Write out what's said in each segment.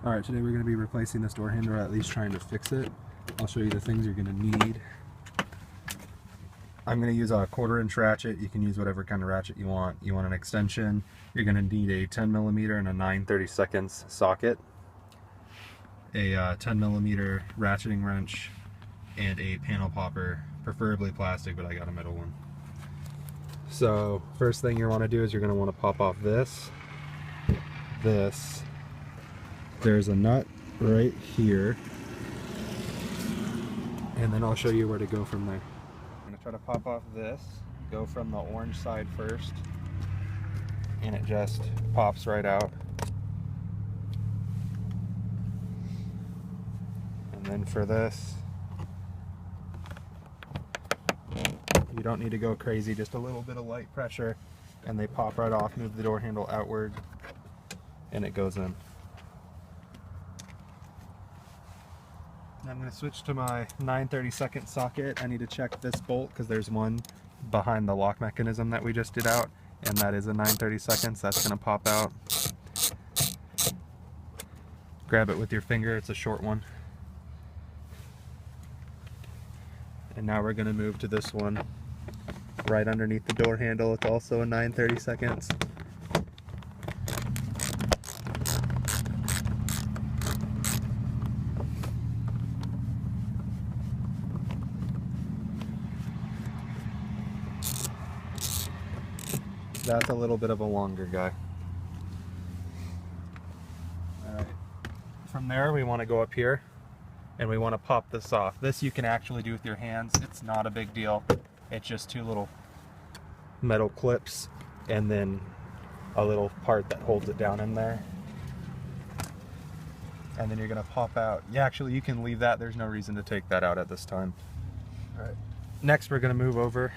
Alright, today we're going to be replacing this door handle, or at least trying to fix it. I'll show you the things you're going to need. I'm going to use a 1/4-inch ratchet. You can use whatever kind of ratchet you want. You want an extension, you're going to need a 10mm and a 9/32 socket, a 10mm ratcheting wrench, and a panel popper, preferably plastic, but I got a metal one. So first thing you want to do is you're going to want to pop off this. There's a nut right here, and then I'll show you where to go from there. I'm going to try to pop off this, go from the orange side first, and it just pops right out. And then for this, you don't need to go crazy, just a little bit of light pressure and they pop right off. Move the door handle outward and it goes in. I'm going to switch to my 9/32 socket. I need to check this bolt because there's one behind the lock mechanism that we just did out, and that is a 9/32. That's going to pop out. Grab it with your finger, it's a short one. And now we're going to move to this one right underneath the door handle. It's also a 9/32. That's a little bit of a longer guy. Alright. From there we want to go up here and we want to pop this off. This you can actually do with your hands. It's not a big deal. It's just two little metal clips and then a little part that holds it down in there. And then you're going to pop out. Yeah, actually you can leave that. There's no reason to take that out at this time. Alright. Next we're going to move over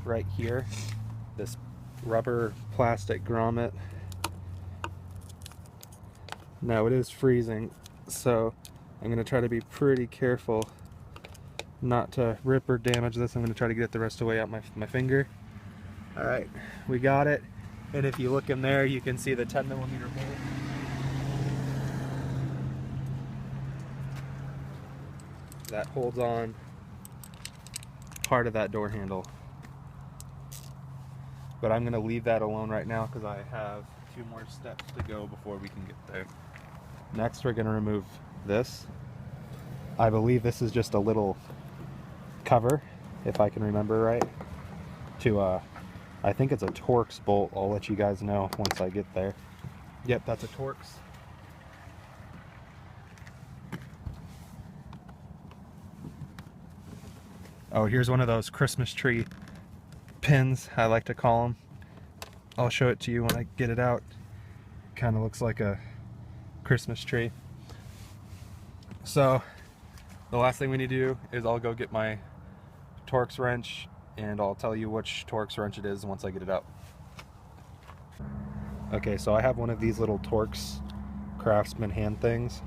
right here. This rubber plastic grommet. Now it is freezing, so I'm going to try to be pretty careful not to rip or damage this. I'm going to try to get it the rest of the way out my finger. Alright, we got it. And if you look in there, you can see the 10mm bolt. That holds on part of that door handle. But I'm going to leave that alone right now because I have 2 more steps to go before we can get there. Next we're going to remove this. I believe this is just a little cover, if I can remember right, to I think it's a Torx bolt. I'll let you guys know once I get there. Yep, that's a Torx. Oh, here's one of those Christmas tree pins, I like to call them. I'll show it to you when I get it out. Kind of looks like a Christmas tree. So the last thing we need to do is I'll go get my Torx wrench and I'll tell you which Torx wrench it is once I get it out. Okay, so I have one of these little Torx Craftsman hand things.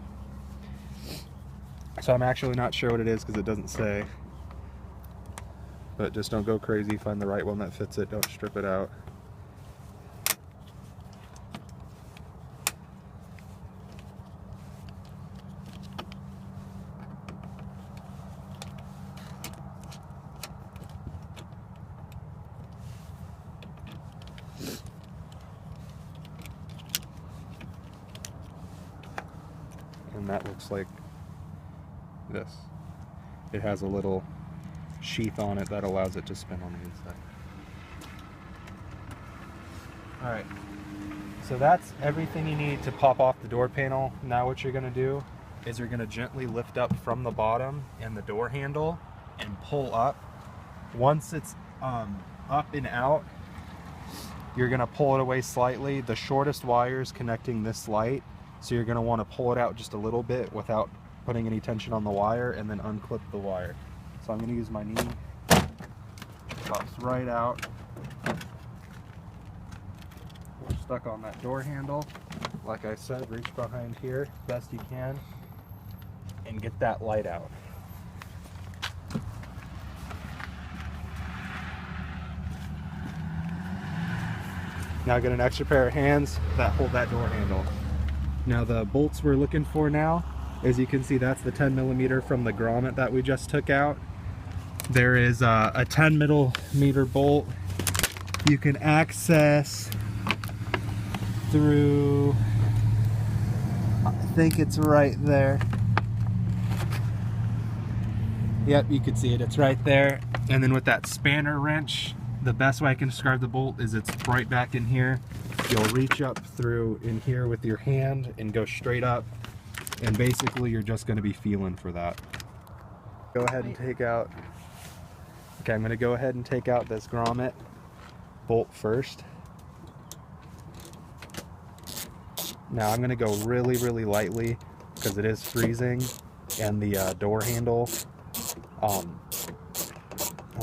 So I'm actually not sure what it is because it doesn't say. But just don't go crazy, find the right one that fits it, don't strip it out. And that looks like this. It has a little sheath on it that allows it to spin on the inside. Alright, so that's everything you need to pop off the door panel. Now what you're going to do is you're going to gently lift up from the bottom and the door handle and pull up. Once it's up and out, you're going to pull it away slightly. The shortest wire is connecting this light, so you're going to want to pull it out just a little bit without putting any tension on the wire, and then unclip the wire. So I'm going to use my knee. Pops right out. We're stuck on that door handle. Like I said, reach behind here best you can and get that light out. Now get an extra pair of hands that hold that door handle. Now the bolts we're looking for now, as you can see, that's the 10mm from the grommet that we just took out. There is a 10mm bolt you can access through, I think it's right there. Yep, you can see it, it's right there. And then with that spanner wrench, the best way I can describe the bolt is it's right back in here. You'll reach up through in here with your hand and go straight up, and basically you're just going to be feeling for that. Go ahead and take out, okay, I'm going to go ahead and take out this grommet bolt first. Now I'm going to go really, really lightly because it is freezing, and the door handle, what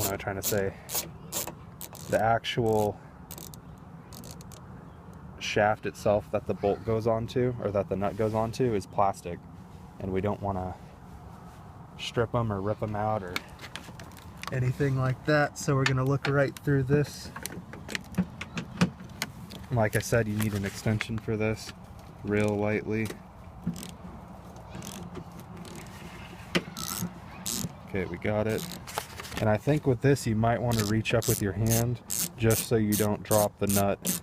am I trying to say? The actual shaft itself that the bolt goes onto, or that the nut goes onto, is plastic, and we don't want to strip them or rip them out or anything like that. So we're going to look right through this. Like I said, you need an extension for this, real lightly. Okay, we got it. And I think with this you might want to reach up with your hand just so you don't drop the nut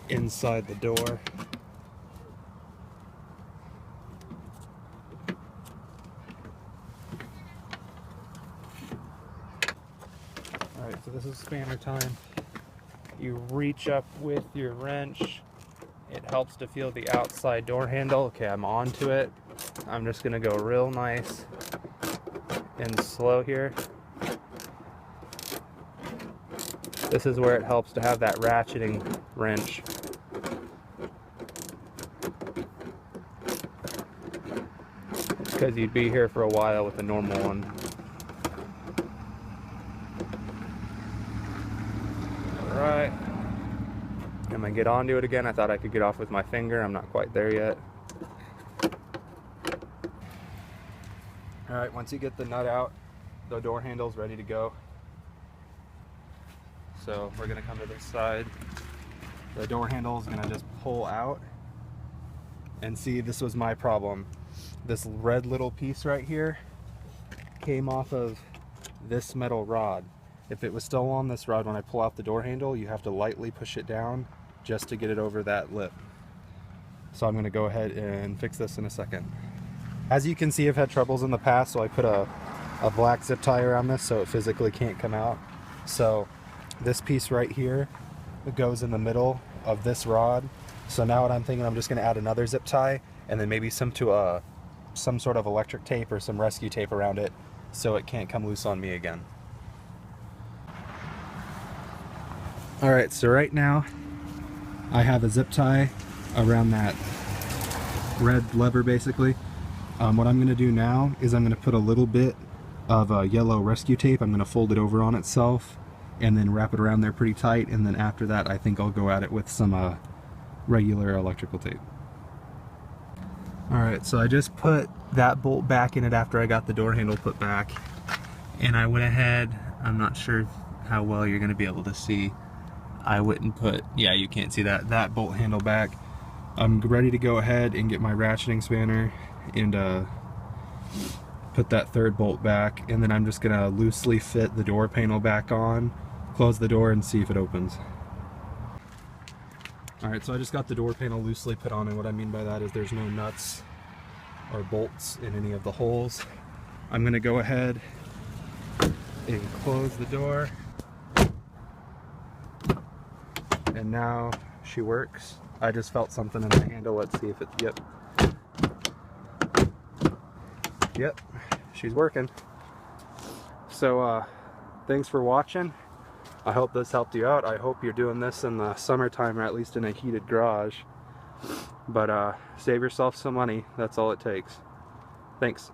inside the door. Alright, so this is spanner time. You reach up with your wrench. It helps to feel the outside door handle. Okay, I'm onto it. I'm just gonna go real nice and slow here. This is where it helps to have that ratcheting wrench. Because you'd be here for a while with a normal one. Alright. I'm gonna get onto it again. I thought I could get off with my finger. I'm not quite there yet. Alright, once you get the nut out, the door handle's ready to go. So we're gonna come to this side. The door handle is gonna just pull out. And see, this was my problem. This red little piece right here came off of this metal rod. If it was still on this rod when I pull out the door handle, you have to lightly push it down just to get it over that lip. So I'm gonna go ahead and fix this in a second. As you can see, I've had troubles in the past, so I put a black zip tie around this so it physically can't come out. So this piece right here, it goes in the middle of this rod. So now what I'm thinking, I'm just gonna add another zip tie and then maybe some sort of electric tape or some rescue tape around it so it can't come loose on me again. Alright, so right now I have a zip tie around that red lever basically. What I'm going to do now is I'm going to put a little bit of yellow rescue tape. I'm going to fold it over on itself and then wrap it around there pretty tight, and then after that I think I'll go at it with some regular electrical tape. Alright, so I just put that bolt back in it after I got the door handle put back, and I went ahead, I'm not sure how well you're going to be able to see, I wouldn't put, yeah, you can't see that bolt handle back. I'm ready to go ahead and get my ratcheting spanner and put that third bolt back, and then I'm just gonna loosely fit the door panel back on, close the door, and see if it opens. Alright, so I just got the door panel loosely put on, and what I mean by that is there's no nuts or bolts in any of the holes. I'm gonna go ahead and close the door, and now she works. I just felt something in the handle. Let's see if it, yep, she's working. So thanks for watching. I hope this helped you out. I hope you're doing this in the summertime, or at least in a heated garage. But save yourself some money. That's all it takes. Thanks.